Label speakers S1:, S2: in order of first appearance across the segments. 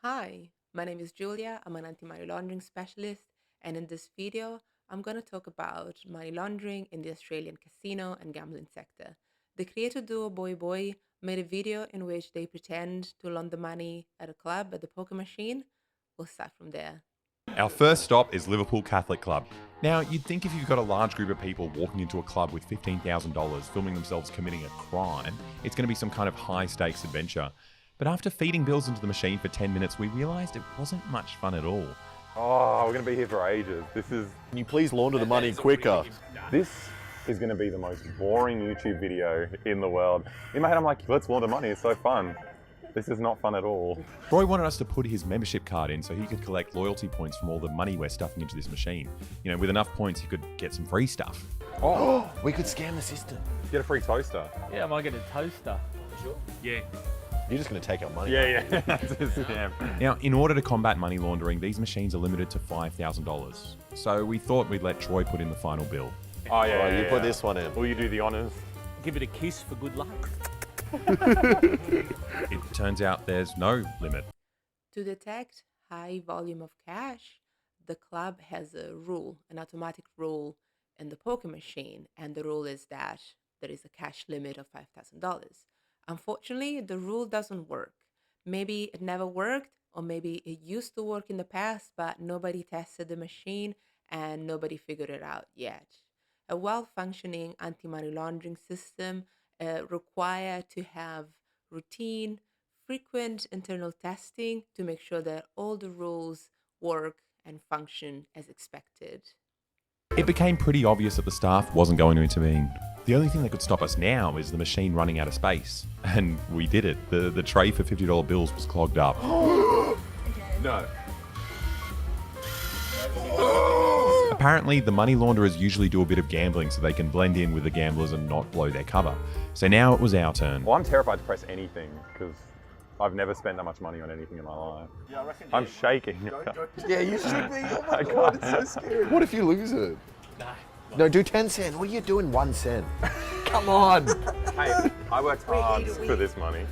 S1: Hi, my name is Julia. I'm an anti-money laundering specialist, and in this video, I'm going to talk about money laundering in the Australian casino and gambling sector. The creator duo Boy Boy made a video in which they pretend to launder money at a club at the poker machine. We'll start from there.
S2: Our first stop is Liverpool Catholic Club. Now, you'd think if you've got a large group of people walking into a club with $15,000 filming themselves committing a crime, it's going to be some kind of high stakes adventure. But after feeding bills into the machine for 10 minutes, we realised it wasn't much fun at all.
S3: Oh, we're going to be here for ages.
S4: Can you please launder the money quicker?
S3: This is going to be the most boring YouTube video in the world. In my head, I'm like, let's launder money. It's so fun. This is not fun at all.
S2: Roy wanted us to put his membership card in so he could collect loyalty points from all the money we're stuffing into this machine. You know, with enough points, he could get some free stuff.
S3: Oh,
S4: We could scam the system.
S3: get a free toaster.
S5: Yeah, I might get a toaster. Sure. Yeah.
S4: You're just going to take our money.
S3: Yeah. That's a scam.
S2: Now, in order to combat money laundering, these machines are limited to $5,000. So we thought we'd let Troy put in the final bill.
S3: Oh, yeah.
S4: Right, you put this one in.
S3: Will you do the honours?
S5: Give it a kiss for good luck.
S2: It turns out there's no limit.
S1: To detect high volume of cash, the club has a rule, an automatic rule in the poker machine, and the rule is that there is a cash limit of $5,000. Unfortunately, the rule doesn't work. Maybe it never worked, or maybe it used to work in the past, but nobody tested the machine and nobody figured it out yet. A well-functioning anti-money laundering system require to have routine, frequent internal testing to make sure that all the rules work and function as expected.
S2: It became pretty obvious that the staff wasn't going to intervene. The only thing that could stop us now is the machine running out of space. And we did it. The tray for $50 bills was clogged up.
S3: No.
S2: Apparently, the money launderers usually do a bit of gambling so they can blend in with the gamblers and not blow their cover. So now it was our turn.
S3: Well, I'm terrified to press anything because I've never spent that much money on anything in my life.
S5: Yeah, I reckon.
S3: I'm shaking.
S4: Yeah, you should be. Oh my
S3: I
S4: God,
S3: can't.
S4: it's so scary. What if you lose it?
S5: No.
S4: No, do 10 cents. What are you doing 1 cent? Come on.
S3: Hey, I worked hard for this money.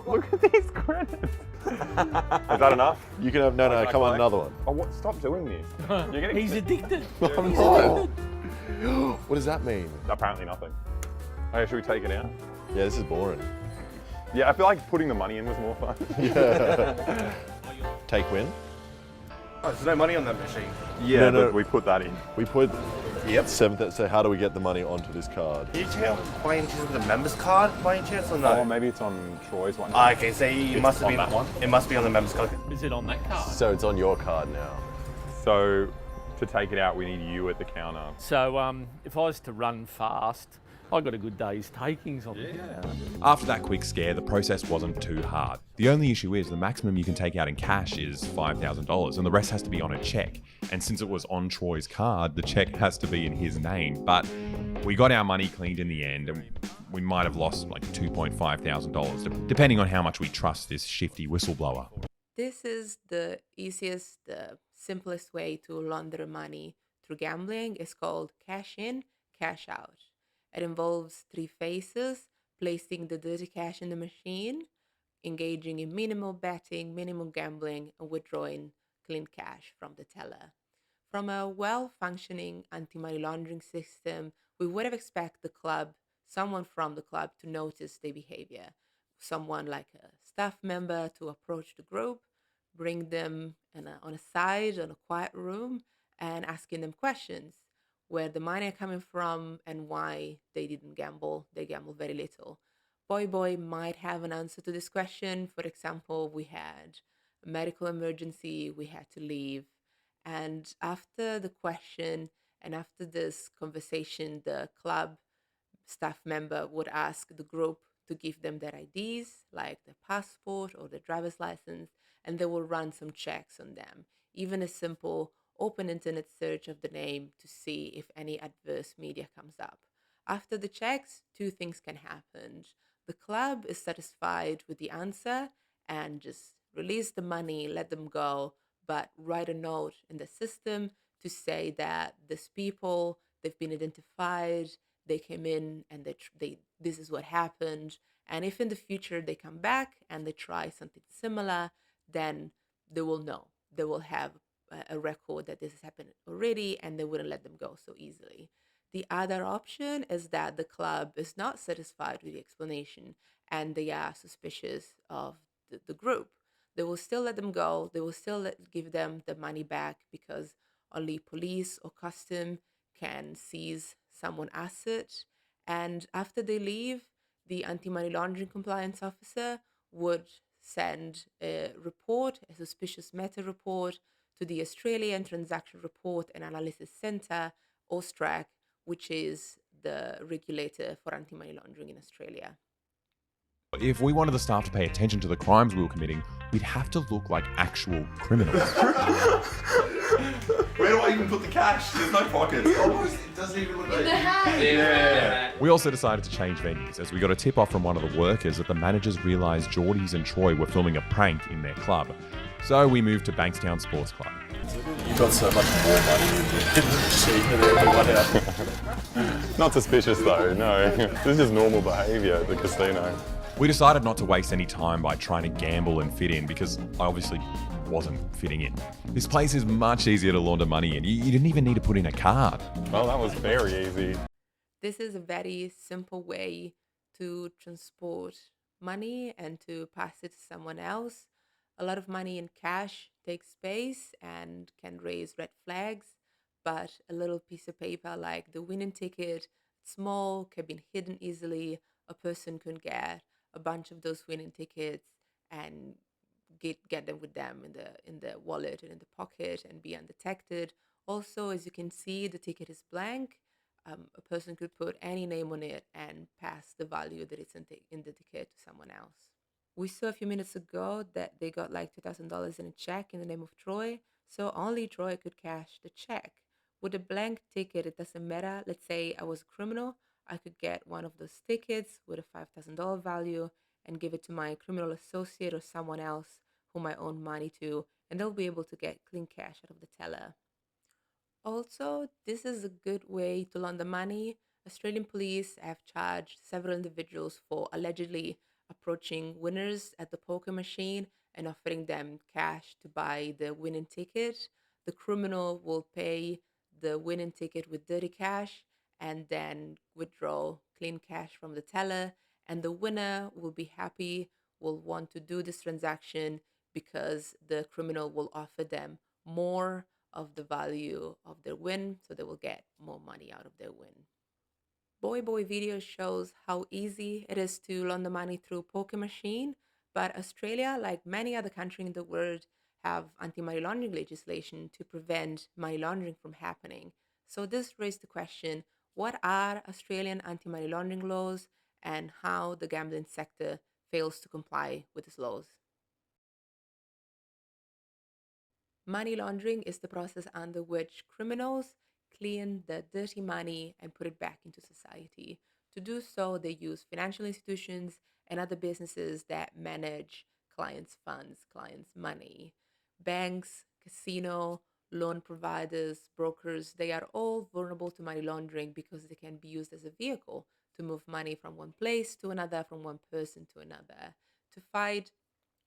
S3: Look at these credits. Is that enough?
S4: You can have, no, come on, another one.
S3: Oh, what? Stop doing this. You're getting
S5: He's addicted.
S4: I'm not. What does that mean?
S3: apparently nothing. Okay, should we take it out?
S4: Yeah, this is boring.
S3: Yeah, I feel like putting the money in was more fun.
S4: Take win.
S6: Oh, there's no money on that machine.
S3: Yeah,
S4: No.
S3: but we put that in.
S4: We put 7th, so how do we get the money onto this card?
S6: Did you check out by any chance with a member's card by any chance or no?
S3: Oh, maybe it's on Troy's one.
S6: Okay, so it must have
S3: on
S6: been
S3: that one?
S6: It must be on the member's card.
S5: Is it on that card?
S4: So it's on your card now.
S3: So to take it out, we need you at the counter.
S5: So if I was to run fast, I got a good day's takings on it.
S2: After that quick scare, the process wasn't too hard. The only issue is the maximum you can take out in cash is $5,000 and the rest has to be on a check. And since it was on Troy's card, the check has to be in his name. But we got our money cleaned in the end and we might have lost like $2,500 depending on how much we trust this shifty whistleblower.
S1: This is the easiest, the simplest way to launder money through gambling. It's called cash in, cash out. It involves 3 phases: placing the dirty cash in the machine, engaging in minimal betting, minimal gambling, and withdrawing clean cash from the teller. From a well-functioning anti-money laundering system, we would have expected someone from the club to notice their behavior. Someone like a staff member to approach the group, bring them on a side, on a quiet room, and asking them questions where the money are coming from and why they didn't gamble. They gambled very little. Boy Boy might have an answer to this question. For example, we had a medical emergency, we had to leave. And after the question and after this conversation, the club staff member would ask the group to give them their IDs, like their passport or their driver's license, and they will run some checks on them. Even a simple open internet search of the name to see if any adverse media comes up. After the checks, 2 things can happen. The club is satisfied with the answer and just release the money, let them go, but write a note in the system to say that these people, they've been identified, they came in and this is what happened. And if in the future they come back and they try something similar, then they will know. They will have a record that this has happened already, and they wouldn't let them go so easily. The other option is that the club is not satisfied with the explanation and they are suspicious of the group. They will still let them go. They will still give them the money back because only police or custom can seize someone asset. And after they leave, the anti-money laundering compliance officer would send a report, a suspicious matter report, to the Australian Transaction Report and Analysis Centre, AUSTRAC, which is the regulator for anti-money laundering in Australia.
S2: If we wanted the staff to pay attention to the crimes we were committing, we'd have to look like actual criminals.
S3: Where do I even put the cash? There's no pockets. It doesn't even look like
S2: Yeah. We also decided to change venues as we got a tip off from one of the workers that the managers realised Geordies and Troy were filming a prank in their club. So we moved to Bankstown Sports Club.
S7: You got so much more money than the machine than everyone else.
S3: Not suspicious though, no. This is just normal behaviour at the casino.
S2: We decided not to waste any time by trying to gamble and fit in because I obviously wasn't fitting in. This place is much easier to launder money in. You didn't even need to put in a card.
S3: Well, that was very easy.
S1: This is a very simple way to transport money and to pass it to someone else. A lot of money in cash takes space and can raise red flags, but a little piece of paper like the winning ticket, small, can be hidden easily. A person can get a bunch of those winning tickets and get them with them in the wallet and in the pocket and be undetected. Also, as you can see, the ticket is blank. A person could put any name on it and pass the value that it's in the ticket to someone else. We saw a few minutes ago that they got like $2,000 in a check in the name of Troy, so only Troy could cash the check. With a blank ticket, it doesn't matter. Let's say I was a criminal, I could get one of those tickets with a $5,000 value and give it to my criminal associate or someone else whom I own money to, and they'll be able to get clean cash out of the teller. Also, this is a good way to launder money. Australian police have charged several individuals for allegedly approaching winners at the poker machine and offering them cash to buy the winning ticket. The criminal will pay the winning ticket with dirty cash and then withdraw clean cash from the teller. And the winner will be happy, will want to do this transaction because the criminal will offer them more of the value of their win, so they will get more money out of their win. Boy video shows how easy it is to launder money through poker machine, but Australia, like many other countries in the world, have anti-money laundering legislation to prevent money laundering from happening. So this raised the question, what are Australian anti-money laundering laws and how the gambling sector fails to comply with these laws? Money laundering is the process under which criminals clean the dirty money and put it back into society. To do so, they use financial institutions and other businesses that manage clients' funds, clients' money. Banks, casino, loan providers, brokers, they are all vulnerable to money laundering because they can be used as a vehicle to move money from one place to another, from one person to another. To fight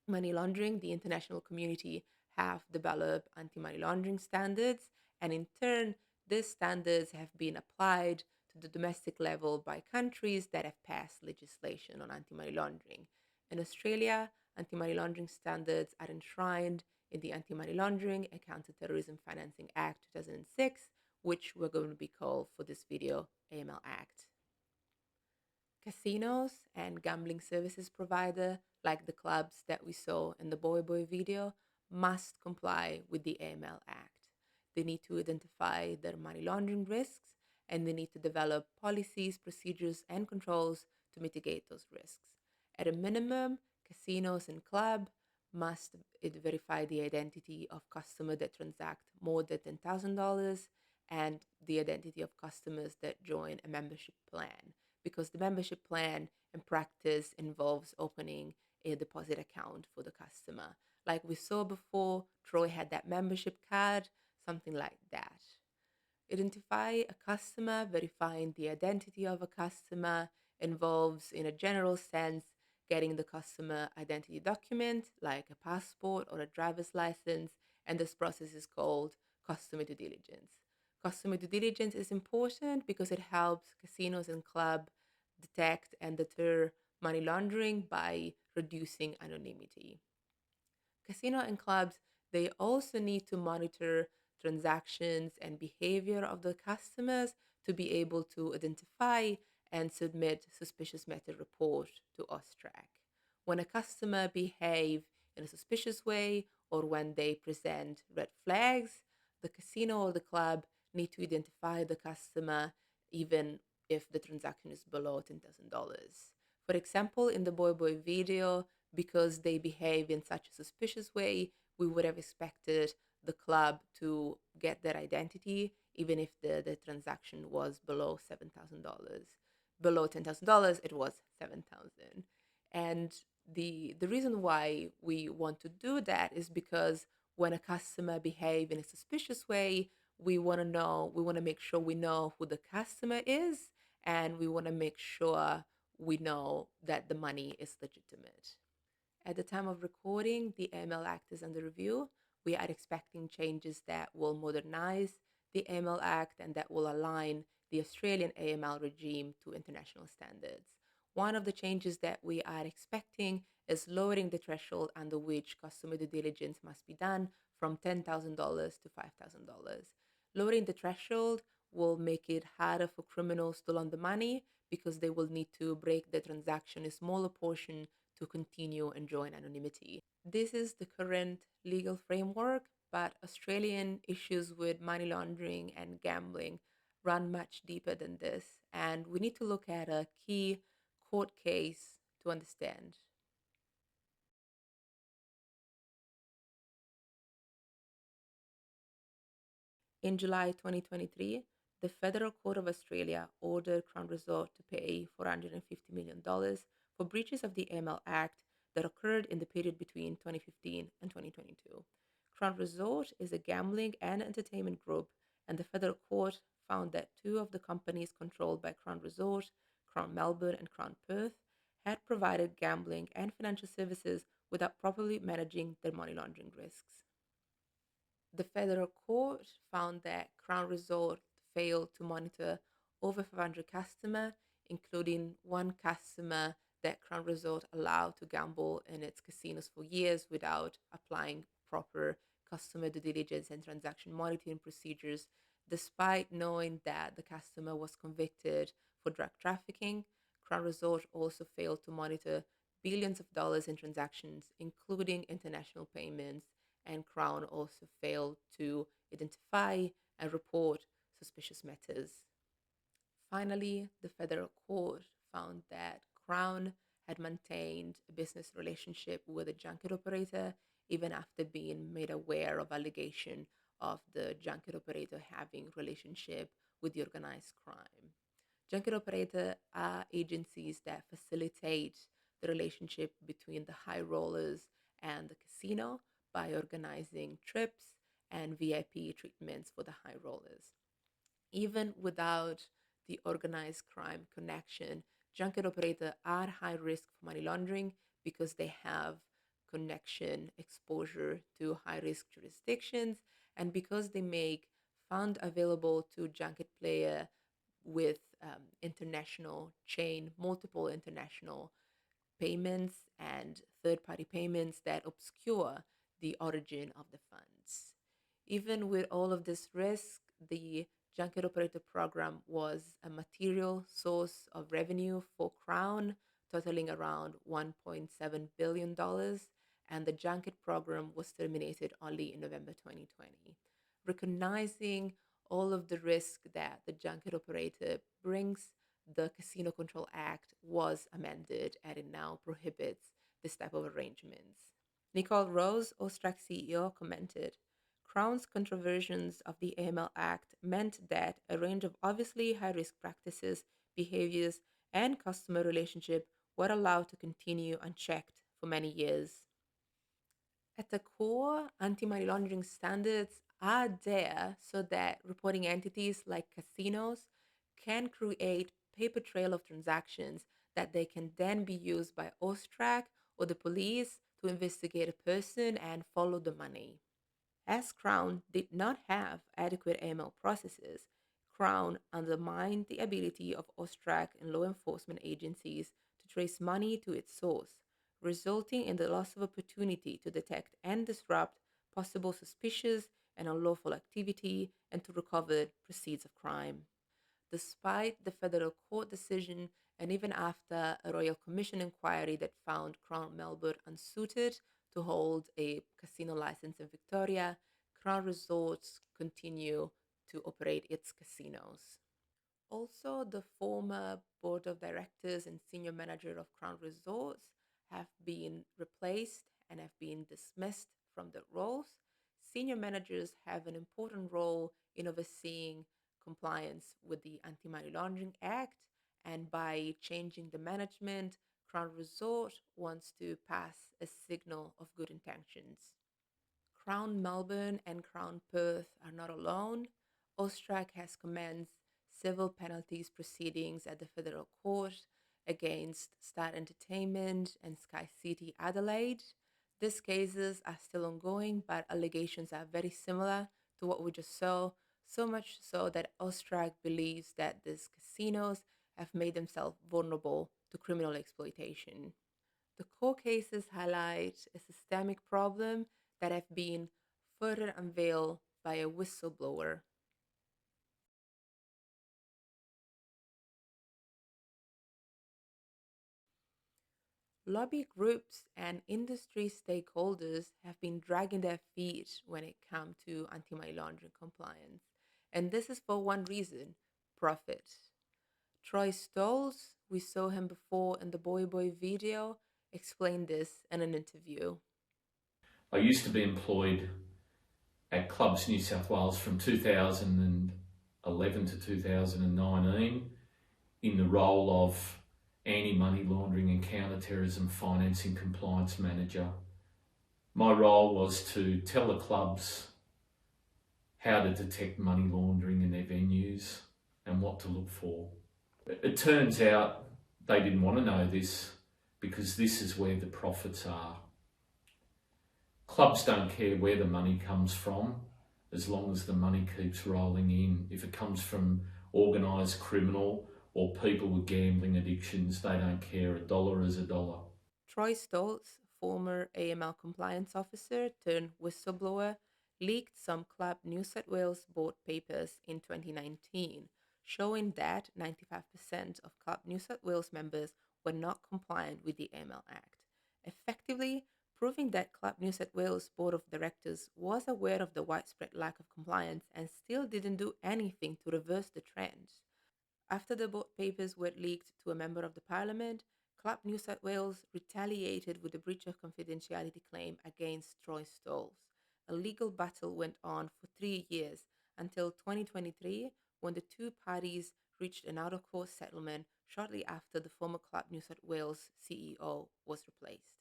S1: money laundering, the international community have developed anti-money laundering standards, and in turn, these standards have been applied to the domestic level by countries that have passed legislation on anti-money laundering. In Australia, anti-money laundering standards are enshrined in the Anti-Money Laundering and Counter-Terrorism Financing Act 2006, which we're going to be called for this video AML Act. Casinos and gambling services provider, like the clubs that we saw in the Boy video, must comply with the AML Act. They need to identify their money laundering risks, and they need to develop policies, procedures, and controls to mitigate those risks. At a minimum, casinos and clubs must verify the identity of customers that transact more than $10,000 and the identity of customers that join a membership plan, because the membership plan in practice involves opening a deposit account for the customer. Like we saw before, Troy had that membership card, something like that. Identify a customer, verifying the identity of a customer involves, in a general sense, getting the customer identity document like a passport or a driver's license, and this process is called customer due diligence. Customer due diligence is important because it helps casinos and clubs detect and deter money laundering by reducing anonymity. Casino and clubs, they also need to monitor transactions and behavior of the customers to be able to identify and submit suspicious method report to Austrac. When a customer behave in a suspicious way or when they present red flags, the casino or the club need to identify the customer even if the transaction is below $10,000. For example, in the Boy Boy video, because they behave in such a suspicious way, we would have expected the club to get their identity, even if the transaction was below $7,000. Below $10,000, it was $7,000. And the reason why we want to do that is because when a customer behave in a suspicious way, we want to make sure we know who the customer is, and we want to make sure we know that the money is legitimate. At the time of recording, the AML Act is under review. We are expecting changes that will modernize the AML Act and that will align the Australian AML regime to international standards. One of the changes that we are expecting is lowering the threshold under which customer due diligence must be done from $10,000 to $5,000. Lowering the threshold will make it harder for criminals to launder money because they will need to break the transaction in smaller portion to continue enjoying anonymity. This is the current legal framework, but Australian issues with money laundering and gambling run much deeper than this, and we need to look at a key court case to understand. In July 2023, the Federal Court of Australia ordered Crown Resort to pay $450 million for breaches of the AML Act that occurred in the period between 2015 and 2022. Crown Resort is a gambling and entertainment group, and the federal court found that two of the companies controlled by Crown Resort, Crown Melbourne and Crown Perth, had provided gambling and financial services without properly managing their money laundering risks. The federal court found that Crown Resort failed to monitor over 500 customers, including one customer that Crown Resort allowed to gamble in its casinos for years without applying proper customer due diligence and transaction monitoring procedures, despite knowing that the customer was convicted for drug trafficking. Crown Resort also failed to monitor billions of dollars in transactions, including international payments, and Crown also failed to identify and report suspicious matters. Finally, the federal court found that Crown had maintained a business relationship with a junket operator even after being made aware of allegation of the junket operator having relationship with the organized crime. Junket operators are agencies that facilitate the relationship between the high rollers and the casino by organizing trips and VIP treatments for the high rollers. Even without the organized crime connection, junket operators are high risk for money laundering because they have connection exposure to high risk jurisdictions and because they make fund available to junket player with international chain, multiple international payments and third party payments that obscure the origin of the funds. Even with all of this risk, the junket operator program was a material source of revenue for Crown, totaling around $1.7 billion, and the junket program was terminated only in November 2020. Recognizing all of the risk that the junket operator brings, the Casino Control Act was amended and it now prohibits this type of arrangements. Nicole Rose, Austrac CEO, commented, Crown's controversions of the AML Act meant that a range of obviously high-risk practices, behaviors, and customer relationship were allowed to continue unchecked for many years. At the core, anti-money laundering standards are there so that reporting entities like casinos can create paper trail of transactions that they can then be used by Austrac or the police to investigate a person and follow the money. As Crown did not have adequate AML processes, Crown undermined the ability of Austrac and law enforcement agencies to trace money to its source, resulting in the loss of opportunity to detect and disrupt possible suspicious and unlawful activity and to recover proceeds of crime. Despite the federal court decision and even after a Royal Commission inquiry that found Crown Melbourne unsuited to hold a casino license in Victoria, Crown Resorts continue to operate its casinos. Also, the former board of directors and senior manager of Crown Resorts have been replaced and have been dismissed from their roles. Senior managers have an important role in overseeing compliance with the Anti Money Laundering Act, and by changing the management, Crown Resort wants to pass a signal of good intentions. Crown Melbourne and Crown Perth are not alone. Austrac has commenced civil penalties proceedings at the Federal Court against Star Entertainment and Sky City Adelaide. These cases are still ongoing, but allegations are very similar to what we just saw, so much so that Austrac believes that these casinos have made themselves vulnerable to criminal exploitation. The court cases highlight a systemic problem that have been further unveiled by a whistleblower. Lobby groups and industry stakeholders have been dragging their feet when it comes to anti-money laundering compliance. And this is for one reason: profit. Troy Stolz, we saw him before in the Boy Boy video, explained this in an interview.
S8: I used to be employed at Clubs New South Wales from 2011 to 2019 in the role of anti-money laundering and counter-terrorism financing compliance manager. My role was to tell the clubs how to detect money laundering in their venues and what to look for. It turns out they didn't want to know this because this is where the profits are. Clubs don't care where the money comes from as long as the money keeps rolling in. If it comes from organised criminal or people with gambling addictions, they don't care. $1 is $1.
S1: Troy Stolz, former AML compliance officer turned whistleblower, leaked some Club New South Wales board papers in 2019, showing that 95% of Club New South Wales members were not compliant with the AML Act, effectively proving that Club New South Wales board of directors was aware of the widespread lack of compliance and still didn't do anything to reverse the trend. After the board papers were leaked to a member of the parliament, Club New South Wales retaliated with a breach of confidentiality claim against Troy Stolz. A legal battle went on for 3 years until 2023, when the two parties reached an out-of-court settlement shortly after the former Club New South Wales CEO was replaced.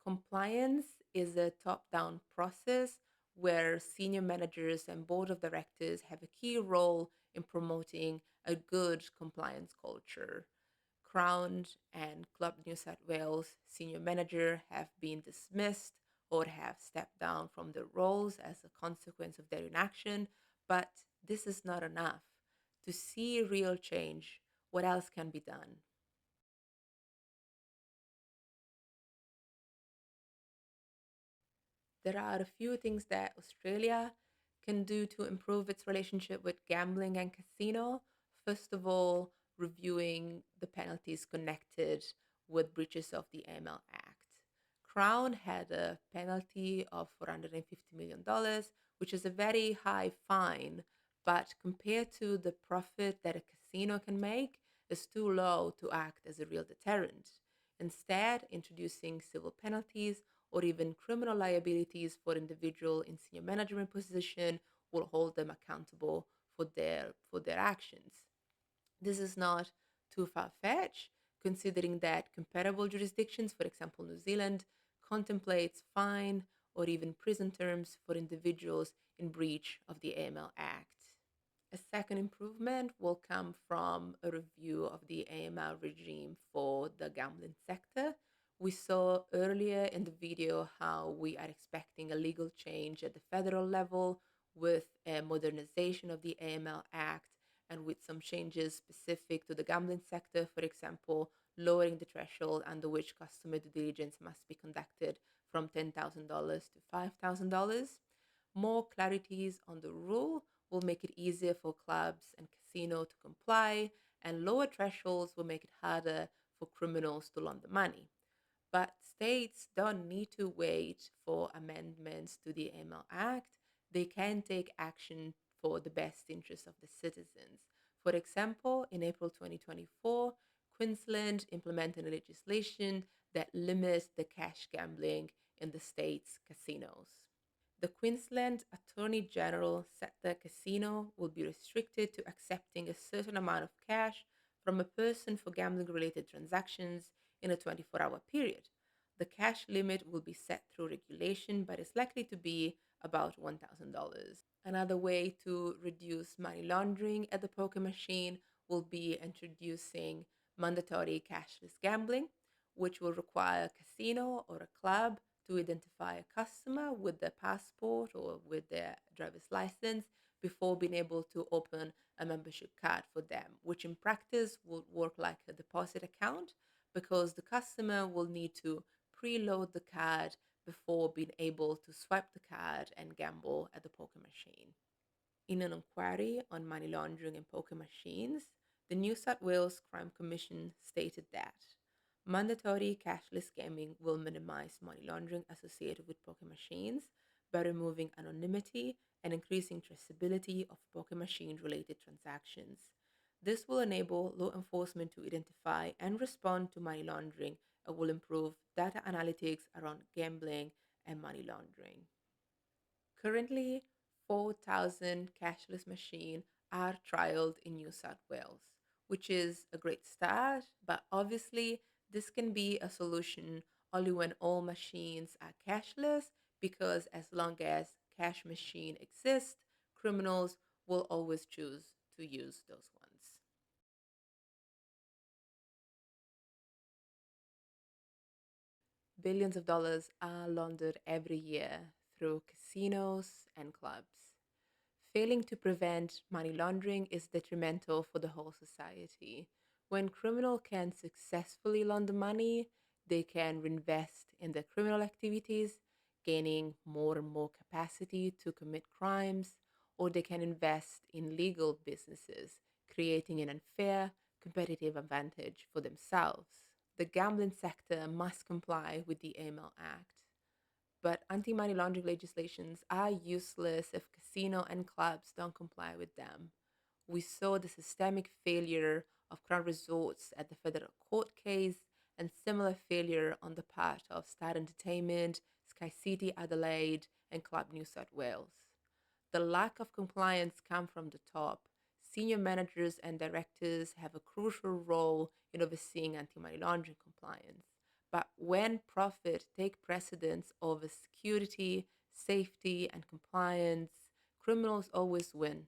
S1: Compliance is a top-down process where senior managers and board of directors have a key role in promoting a good compliance culture. Crown and Club New South Wales senior manager have been dismissed or have stepped down from their roles as a consequence of their inaction, but this is not enough. To see real change, what else can be done? There are a few things that Australia can do to improve its relationship with gambling and casino. First of all, reviewing the penalties connected with breaches of the AML Act. Crown had a penalty of $450 million, which is a very high fine, but compared to the profit that a casino can make, is too low to act as a real deterrent. Instead, introducing civil penalties or even criminal liabilities for individual in senior management position will hold them accountable for their actions. This is not too far-fetched, considering that comparable jurisdictions, for example New Zealand, contemplates fine or even prison terms for individuals in breach of the AML Act. A second improvement will come from a review of the AML regime for the gambling sector. We saw earlier in the video how we are expecting a legal change at the federal level with a modernization of the AML Act and with some changes specific to the gambling sector, for example, lowering the threshold under which customer due diligence must be conducted from $10,000 to $5,000. More clarities on the rule will make it easier for clubs and casinos to comply, and lower thresholds will make it harder for criminals to launder money. But states don't need to wait for amendments to the AML Act. They can take action for the best interests of the citizens. For example, in April 2024, Queensland implemented legislation that limits the cash gambling in the state's casinos. The Queensland Attorney General said the casino will be restricted to accepting a certain amount of cash from a person for gambling related transactions in a 24-hour period. The cash limit will be set through regulation, but it's likely to be about $1,000. Another way to reduce money laundering at the poker machine will be introducing mandatory cashless gambling, which will require a casino or a club to identify a customer with their passport or with their driver's license before being able to open a membership card for them, which in practice will work like a deposit account because the customer will need to preload the card before being able to swipe the card and gamble at the poker machine. In an inquiry on money laundering and poker machines, the New South Wales Crime Commission stated that mandatory cashless gaming will minimize money laundering associated with poker machines by removing anonymity and increasing traceability of poker machine related transactions. This will enable law enforcement to identify and respond to money laundering and will improve data analytics around gambling and money laundering. Currently, 4,000 cashless machines are trialed in New South Wales, which is a great start, but obviously this can be a solution only when all machines are cashless because as long as cash machine exists, criminals will always choose to use those ones. Billions of dollars are laundered every year through casinos and clubs. Failing to prevent money laundering is detrimental for the whole society. When criminals can successfully launder money, they can reinvest in their criminal activities, gaining more and more capacity to commit crimes, or they can invest in legal businesses, creating an unfair competitive advantage for themselves. The gambling sector must comply with the AML Act, but anti-money laundering legislations are useless if casino and clubs don't comply with them. We saw the systemic failure of Crown Resorts at the federal court case and similar failure on the part of Star Entertainment, Sky City Adelaide, and Club New South Wales. The lack of compliance comes from the top. Senior managers and directors have a crucial role in overseeing anti-money laundering compliance. But when profit take precedence over security, safety, and compliance, criminals always win.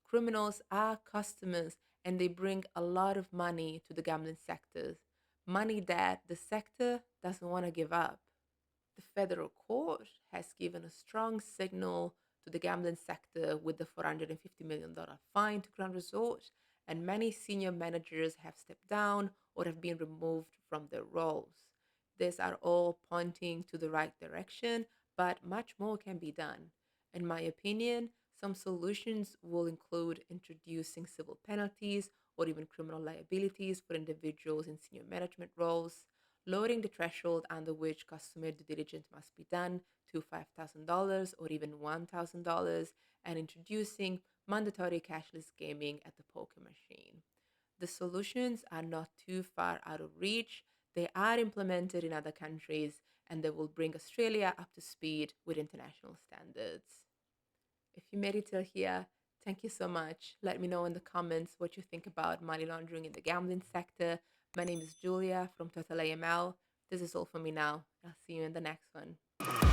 S1: Criminals are customers and they bring a lot of money to the gambling sector, money that the sector doesn't want to give up. The federal court has given a strong signal to the gambling sector with the $450 million fine to Crown Resort, and many senior managers have stepped down or have been removed from their roles. These are all pointing to the right direction, but much more can be done. In my opinion, some solutions will include introducing civil penalties or even criminal liabilities for individuals in senior management roles, lowering the threshold under which customer due diligence must be done to $5,000 or even $1,000, and introducing mandatory cashless gaming at the poker machine. The solutions are not too far out of reach. They are implemented in other countries and they will bring Australia up to speed with international standards. If you made it till here, thank you so much. Let me know in the comments what you think about money laundering in the gambling sector. My name is Julia from Total AML. This is all for me now. I'll see you in the next one.